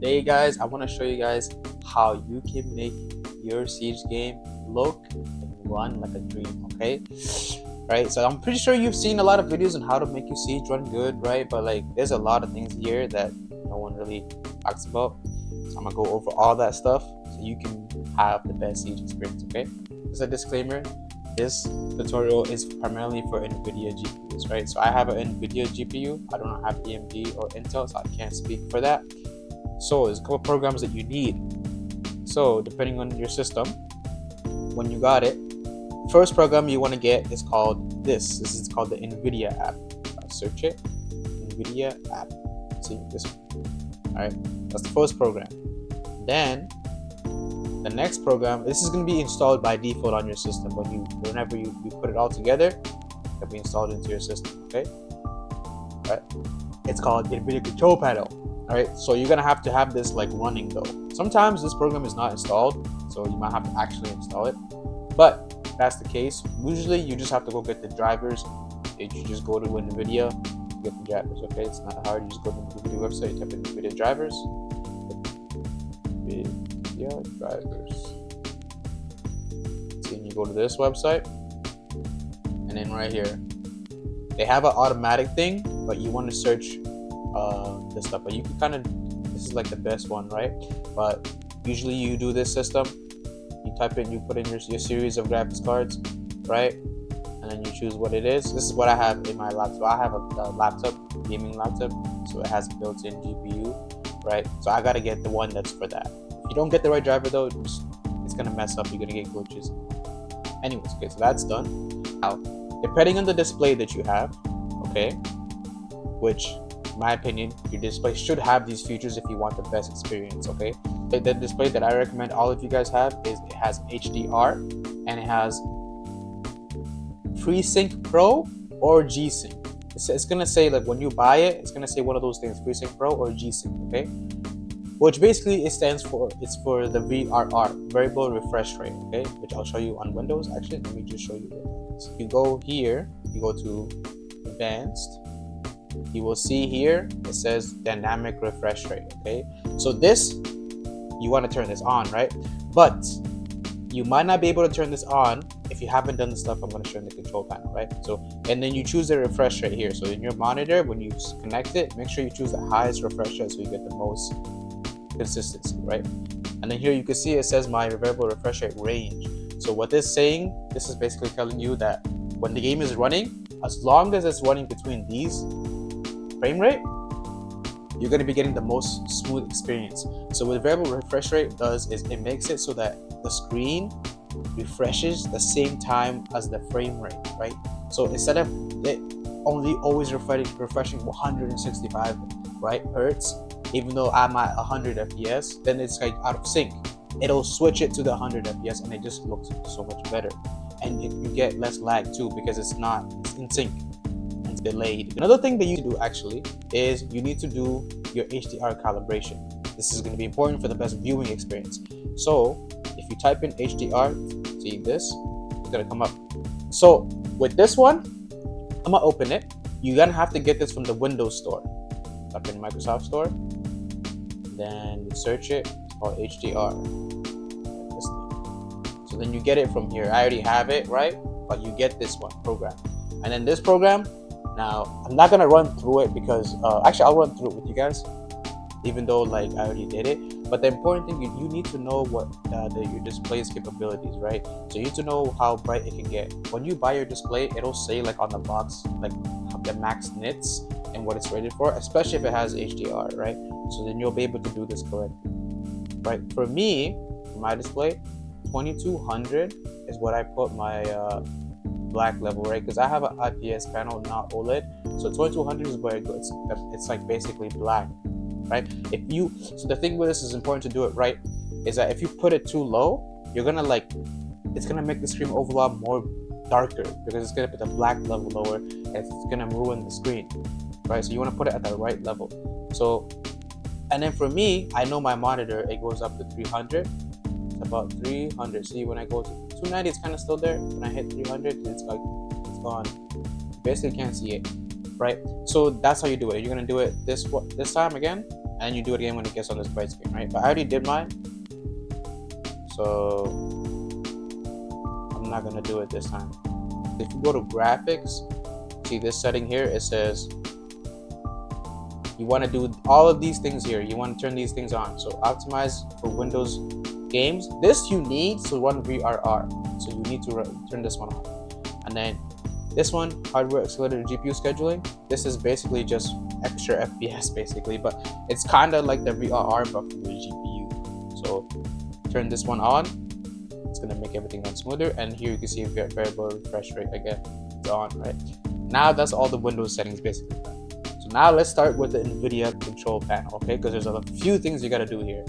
today, guys, I want to show you guys how you can make your Siege game look and run like a dream, okay? Right, so I'm pretty sure you've seen a lot of videos on how to make your Siege run good, right? But like, there's a lot of things here that no one really talks about. So I'm gonna go over all that stuff so you can have the best Siege experience, okay? Just a disclaimer, this tutorial is primarily for NVIDIA GPUs, right? So I have an NVIDIA GPU. I don't have AMD or Intel, so I can't speak for that. So there's a couple programs that you need. So depending on your system, when you got it, first program you want to get is called this. This is called the NVIDIA app. Search it, NVIDIA app. See this one. All right, that's the first program. Then the next program, this is going to be installed by default on your system. Whenever you put it all together, it'll be installed into your system. Okay. All right. It's called NVIDIA Control Panel. All right. So you're gonna have to have this like running though. Sometimes this program is not installed, so you might have to actually install it. But if that's the case, usually you just have to go get the drivers. You just go to NVIDIA, get the drivers. Okay. It's not hard. You just go to the NVIDIA website, type in NVIDIA drivers. Drivers. So you go to this website, and then right here they have an automatic thing, but you want to search this stuff. But you can kind of, this is like the best one, right? But usually you do this system, you type in, you put in your series of graphics cards, right? And then you choose what it is. This is what I have in my laptop. I have a laptop, gaming laptop, so it has a built-in GPU, right? So I gotta get the one that's for that. If you don't get the right driver though, it's gonna mess up. You're gonna get glitches. Anyways, okay, so that's done. Now, depending on the display that you have, okay, which, in my opinion, your display should have these features if you want the best experience, okay? The display that I recommend all of you guys have is it has HDR and it has FreeSync Pro or G-Sync. It's gonna say, like, when you buy it, it's gonna say one of those things, FreeSync Pro or G-Sync, okay? Which basically it stands for, it's for the VRR, variable refresh rate, okay? Which I'll show you on Windows. Actually, let me just show you what it is. You go here, you go to advanced, you will see here, it says dynamic refresh rate, okay? So this, you want to turn this on, right? But you might not be able to turn this on if you haven't done the stuff I'm going to show in the control panel, right? So, and then you choose the refresh rate here. So in your monitor, when you connect it, make sure you choose the highest refresh rate so you get the most consistency, right? And then here you can see it says my variable refresh rate range. So what this is saying, this is basically telling you that when the game is running, as long as it's running between these frame rate, you're going to be getting the most smooth experience. So what variable refresh rate does is it makes it so that the screen refreshes the same time as the frame rate, right? So instead of it only always refreshing 165 right hertz, even though I'm at 100 fps, then it's like out of sync. It'll switch it to the 100 fps and it just looks so much better, and you get less lag too because it's in sync. It's delayed. Another thing that you do actually is you need to do your HDR calibration. This is going to be important for the best viewing experience. So if you type in HDR, see this, it's going to come up. So with this one, I'm gonna open it. You're gonna have to get this from the Windows Store. Type in Microsoft Store, then you search it. It's called HDR. So then you get it from here. I already have it, right? But you get this one program, and then this program. Now I'm not gonna run through it because actually I'll run through it with you guys, even though like I already did it. But the important thing, you need to know what your display's capabilities, right? So you need to know how bright it can get. When you buy your display, it'll say like on the box like the max nits and what it's rated for, especially if it has HDR, right? So then you'll be able to do this correctly, right? For me, for my display, 2200 is what I put my black level, right? Because I have an IPS panel, not OLED, so 2200 is where it goes. It's like basically black, right? So the thing with this is important to do it right, is that if you put it too low, you're gonna it's gonna make the screen overall more darker because it's gonna put the black level lower and it's gonna ruin the screen, right? So you want to put it at the right level. So, and then for me, I know my monitor, it goes up to 300. It's about 300. See, when I go to 290, it's kind of still there. When I hit 300, it's gone. You basically can't see it, right? So that's how you do it. You're gonna do it this time again, and you do it again when it gets on this bright screen, right? But I already did mine, so I'm not gonna do it this time. If you go to graphics, see this setting here, it says you want to do all of these things here. You want to turn these things on. So optimize for Windows games. This you need to run VRR. So you need to turn this one on. And then this one, hardware accelerated GPU scheduling. This is basically just extra FPS basically, but it's kind of like the VRR but for the GPU. So turn this one on. It's gonna make everything run smoother. And here you can see variable refresh rate again. It's on, right? Now that's all the Windows settings basically. So now let's start with the NVIDIA control panel, okay? Because there's a few things you gotta do here.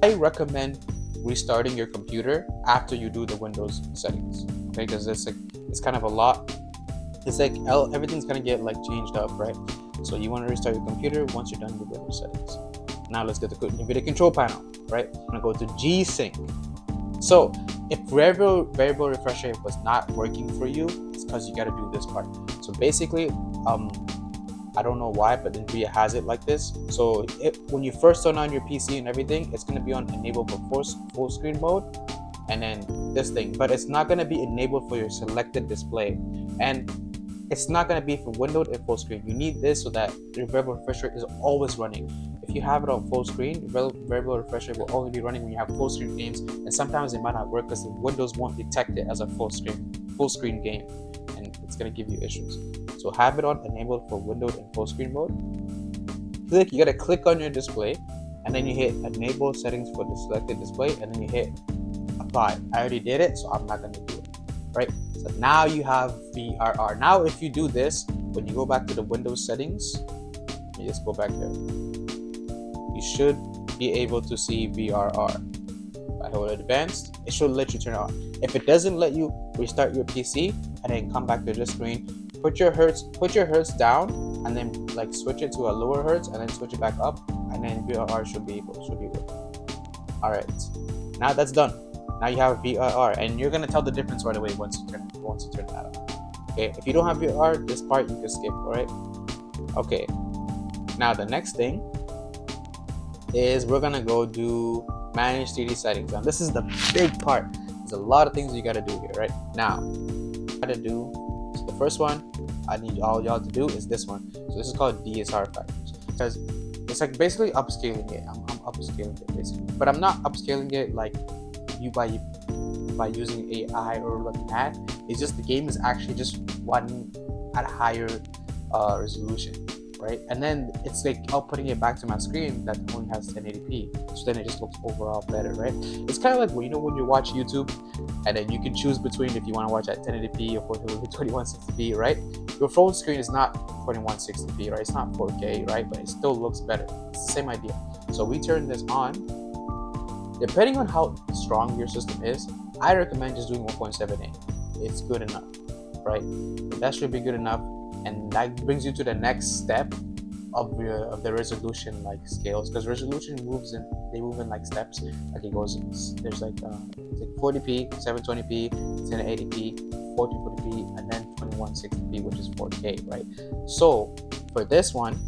I recommend restarting your computer after you do the Windows settings, okay? Because it's kind of a lot. It's like everything's gonna get like changed up, right? So you want to restart your computer once you're done with Windows settings. Now let's get the NVIDIA control panel, right? I'm gonna go to G-Sync. So if variable refresh rate was not working for you, it's because you got to do this part. So basically, I don't know why, but NVIDIA has it like this. So when you first turn on your PC and everything, it's going to be on enable for full screen mode, and then this thing. But it's not going to be enabled for your selected display, and it's not going to be for windowed and full screen. You need this so that your variable refresh rate is always running. If you have it on full screen, variable refresh rate will only be running when you have full screen games, and sometimes it might not work because the Windows won't detect it as a full screen game, and it's going to give you issues. So have it on enabled for windowed and full screen mode. You gotta click on your display, and then you hit enable settings for the selected display, and then you hit apply. I already did it, so I'm not gonna do it, right? So now you have VRR. Now if you do this, when you go back to the Windows settings, let me just go back there. You should be able to see VRR. I hold advanced, it should let you turn it on. If it doesn't let you, restart your PC and then come back to this screen. Put your hertz down, and then like switch it to a lower hertz, and then switch it back up, and then VRR should be working. All right, now that's done. Now you have VRR, and you're gonna tell the difference right away once you turn that on. Okay, if you don't have VRR, this part you can skip. All right. Okay. Now the next thing is we're gonna go do manage 3D settings. Now this is the big part. There's a lot of things you gotta do here, right? Now, gotta do. So the first one I need all y'all to do is this one. So this is called DSR factors, because it's like basically upscaling it. I'm upscaling it basically, but I'm not upscaling it like you by using AI or like that. It's just the game is actually just running at a higher resolution, right? And then it's like outputting it back to my screen that only has 1080p, so then it just looks overall better, right? It's kind of like, you know, when you watch YouTube and then you can choose between if you want to watch at 1080p or 2160p, right? Your phone screen is not 2160p, right? It's not 4K, right? But it still looks better. It's the same idea. So we turn this on. Depending on how strong your system is, I recommend just doing 1.78. It's good enough, right? That should be good enough, and that brings you to the next step of the resolution like scales, because resolution moves in like steps. Like it goes, there's like 40p, 720p, 1080p, 1440p, and then 2160p, which is 4K, right? So for this one,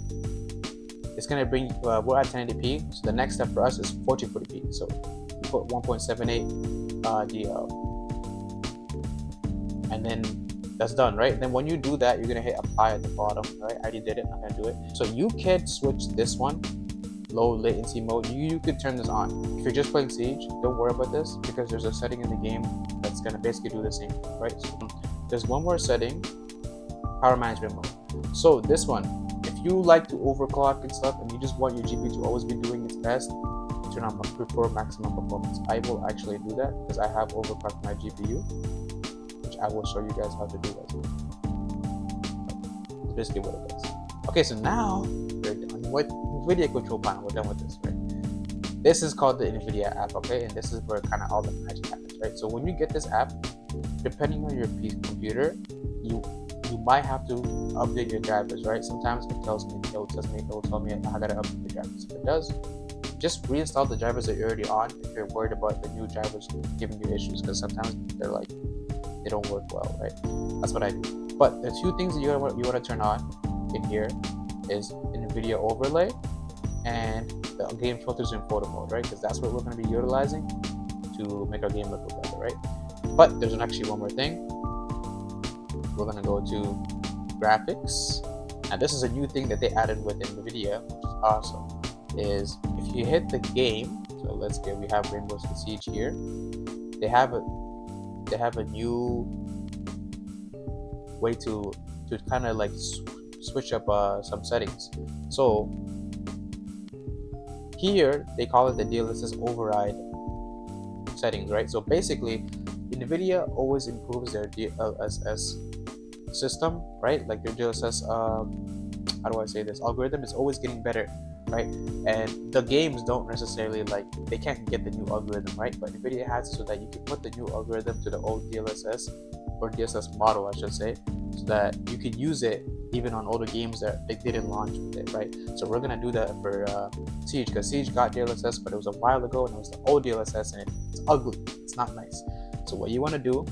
it's gonna bring we're at 1080p, so the next step for us is 1440p. So you put 1.78 DL, and then that's done, right? And then when you do that, you're gonna hit apply at the bottom, right? I already did it, I'm gonna do it. So you can switch this one, low latency mode. You could turn this on. If you're just playing Siege, don't worry about this, because there's a setting in the game that's gonna basically do the same, right? So there's one more setting, power management mode. So this one, if you like to overclock and stuff, and you just want your GPU to always be doing its best, turn on prefer maximum performance. I will actually do that because I have overclocked my GPU, which I will show you guys how to do as well. That's basically what it does. Okay, so now we're done with NVIDIA control panel. We're done with this, right? This is called the NVIDIA app, okay? And this is where kind of all the magic happens, right? So when you get this app, depending on your computer, you might have to update your drivers, right? Sometimes it will tell me I gotta update the drivers. If it does, just reinstall the drivers that you're already on if you're worried about the new drivers giving you issues, because sometimes they don't work well, right? That's what I do. But the two things that you want to turn on in here is NVIDIA overlay and the game filters in photo mode, right? Because that's what we're going to be utilizing to make our game look better, right? But there's actually one more thing. We're going to go to graphics. Now this is a new thing that they added within the video, which is awesome. Is if you hit the game, so we have Rainbow Six Siege here. They have a new way to kind of like switch up some settings. So here they call it the DLSS override settings, right? So basically, NVIDIA always improves their DLSS system, right? Like their DLSS, how do I say this? Algorithm is always getting better, right? And the games don't necessarily they can't get the new algorithm, right? But NVIDIA has it so that you can put the new algorithm to the old DLSS or DLSS model, I should say, so that you can use it even on older games that they didn't launch with it, right? So we're gonna do that for Siege, because Siege got DLSS, but it was a while ago, and it was the old DLSS, and it's ugly. It's not nice. So what you want to do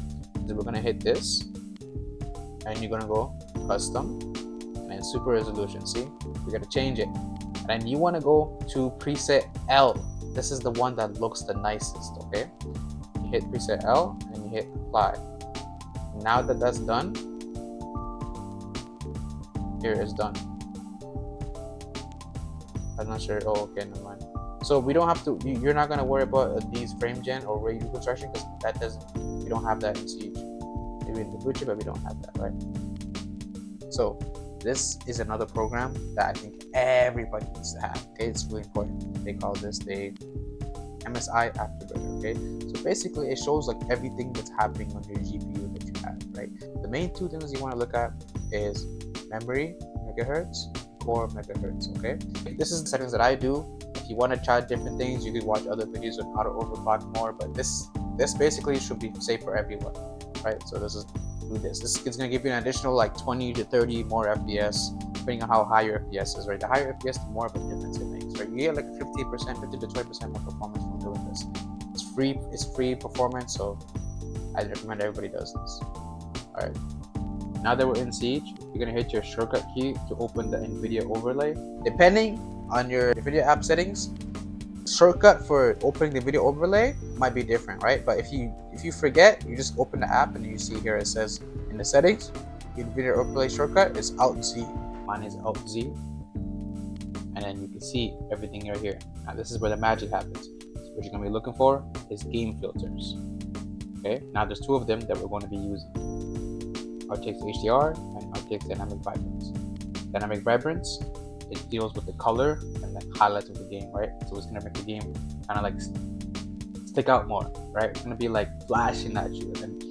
is we're gonna hit this, and you're gonna go custom, and then super resolution. See, we're gonna change it, and then you want to go to preset L. This is the one that looks the nicest. Okay, you hit preset L, and you hit apply. Now that that's done, here is done. I'm not sure. Oh, okay, never mind. So we don't have to. You're not gonna worry about these frame gen or ray reconstruction, because that doesn't. We don't have that in Siege. Maybe in the Gucci, but we don't have that, right? So this is another program that I think everybody needs to have. Okay, it's really important. They call this the MSI Afterburner. Okay, so basically it shows like everything that's happening on your GPU that you have, right? The main two things you want to look at is memory megahertz, core megahertz. Okay, this is the settings that I do. If you want to try different things, you can watch other videos on how to overclock more, but this basically should be safe for everyone, right? So this is is going to give you an additional like 20 to 30 more FPS, depending on how high your FPS is, right? The higher FPS, the more of a difference it makes, right? You get like 50%, 50 to 20% more performance from doing this. It's free performance, so I recommend everybody does this. All right, now that we're in Siege, you're gonna hit your shortcut key to open the NVIDIA overlay. Depending on your NVIDIA app settings, shortcut for opening the video overlay might be different, right? But if you forget, you just open the app and you see here it says in the settings, the NVIDIA overlay shortcut is Alt Z. Mine is Alt Z, and then you can see everything right here. Now this is where the magic happens. So what you're gonna be looking for is game filters. Okay, now there's two of them that we're going to be using: RTX HDR and RTX Dynamic Vibrance. Dynamic Vibrance, it deals with the color and the highlights of the game, right? So it's gonna make the game kind of like stick out more, right? It's gonna be like flashing at you, and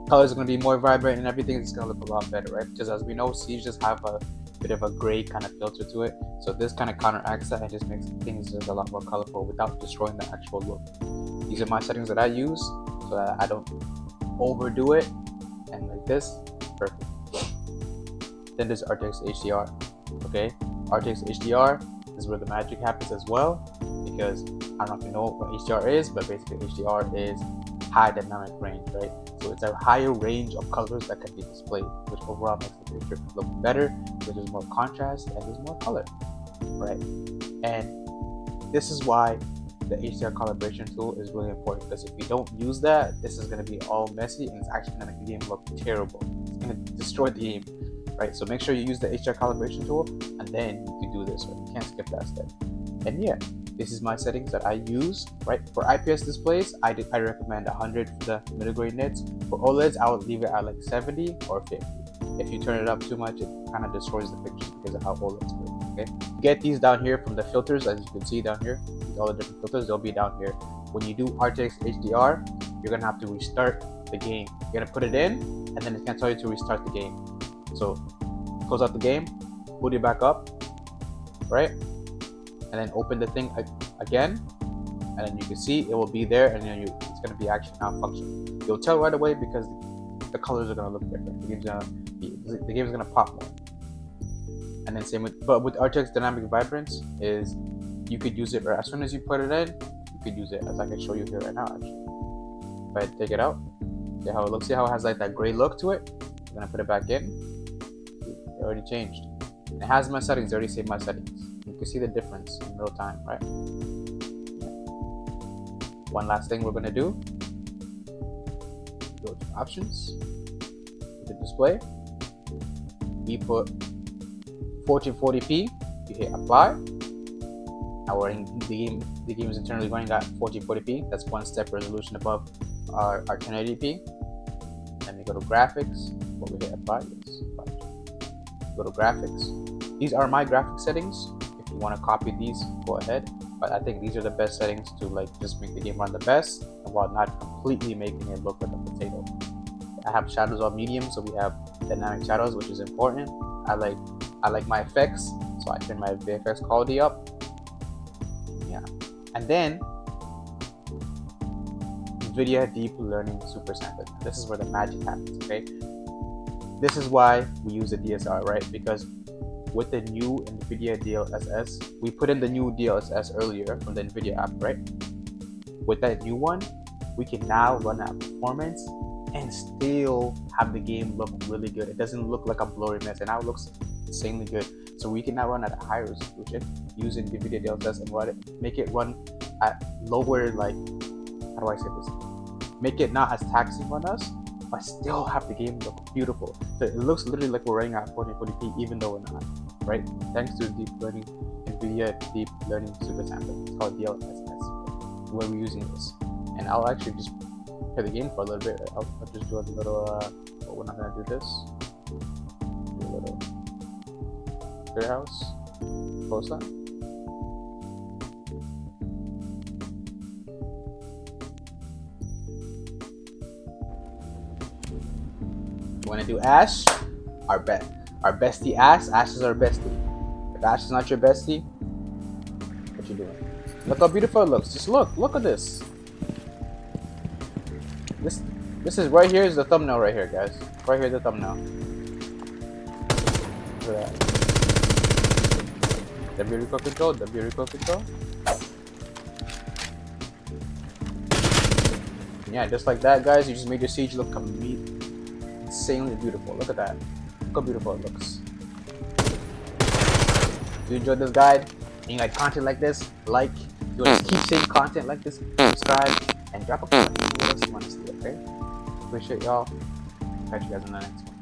colors are gonna be more vibrant, and everything is gonna look a lot better, right? Because as we know, Siege just have a bit of a gray kind of filter to it, so this kind of counteracts that and just makes things just a lot more colorful without destroying the actual look. These are my settings that I use so that I don't overdo it, and like this, perfect. Then there's RTX HDR. Okay, RTX HDR is where the magic happens as well, because I don't know if you know what HDR is, but basically HDR is high dynamic range, right? So it's a higher range of colors that can be displayed, which overall makes the picture look better, because there's more contrast and there's more color, right? And this is why the HDR calibration tool is really important, because if you don't use that, this is going to be all messy, and it's actually going to make the game look terrible. It's going to destroy the game, right? So make sure you use the HDR calibration tool, and then you can do this, right? You can't skip that step. And yeah, this is my settings that I use, right? For IPS displays, I recommend 100 for the middle grade nits. For OLEDs, I would leave it at like 70 or 50. If you turn it up too much, it kind of destroys the pictures because of how OLEDs work, okay? You get these down here from the filters, as you can see down here. All the different filters, they'll be down here. When you do RTX HDR, you're gonna have to restart the game. You're gonna put it in, and then it's gonna tell you to restart the game. So close out the game, boot it back up, right? And then open the thing again, and then you can see it will be there, and then it's gonna be actually now functional. You'll tell right away because the colors are gonna look different. The game's gonna pop more. And then same with RTX Dynamic Vibrance is you could use it as soon as you put it in. You could use it, as I can show you here right now. Actually, if I take it out, see how it looks. See how it has like that gray look to it. I'm gonna put it back in. It already changed. It has my settings. I already saved my settings. You can see the difference in real time, right? One last thing we're gonna do, go to options, the display, we put 1440p, you hit apply. Now we're in the game is internally running at 1440p. That's one step resolution above our 1080p. Then we go to graphics. What we hit apply. Yes, apply. Go to graphics. These are my graphic settings. If you want to copy these, go ahead. But I think these are the best settings to like just make the game run the best, and while not completely making it look like a potato. I have shadows on medium, so we have dynamic shadows, which is important. I like my effects, so I turn my VFX quality up. Yeah, and then NVIDIA Deep Learning Super Sampling. This is where the magic happens. Okay, this is why we use a DSR, right? Because with the new NVIDIA DLSS, we put in the new DLSS earlier from the NVIDIA app, right? With that new one, we can now run at performance and still have the game look really good. It doesn't look like a blurry mess, and now it looks insanely good. So we can now run at a higher resolution using NVIDIA DLSS and make it run at lower, like, how do I say this? Make it not as taxing on us, but still have the game look beautiful. So it looks literally like we're running at 1440p, even though we're not, right? Thanks to deep learning, NVIDIA Deep Learning Super Sampling. It's called DLSS, where we're using this. And I'll actually just play the game for a little bit. I'll just do a little, but we're not gonna do this. Do a little clear house, close up. Want to do Ash? Our bestie Ash. Ash is our bestie. If Ash is not your bestie, what you doing? Look how beautiful it looks. Just look at this. This is right here is the thumbnail right here, guys. Right here is the thumbnail. Look at that. W recoil control, W recoil control. Yeah, just like that, guys. You just made your siege look insanely beautiful. Look at that. Look how beautiful it looks. If you enjoyed this guide and you like content like this, like. If you want to keep seeing content like this, subscribe and drop a comment. What else you want to see, okay? Appreciate y'all. Catch you guys in the next one.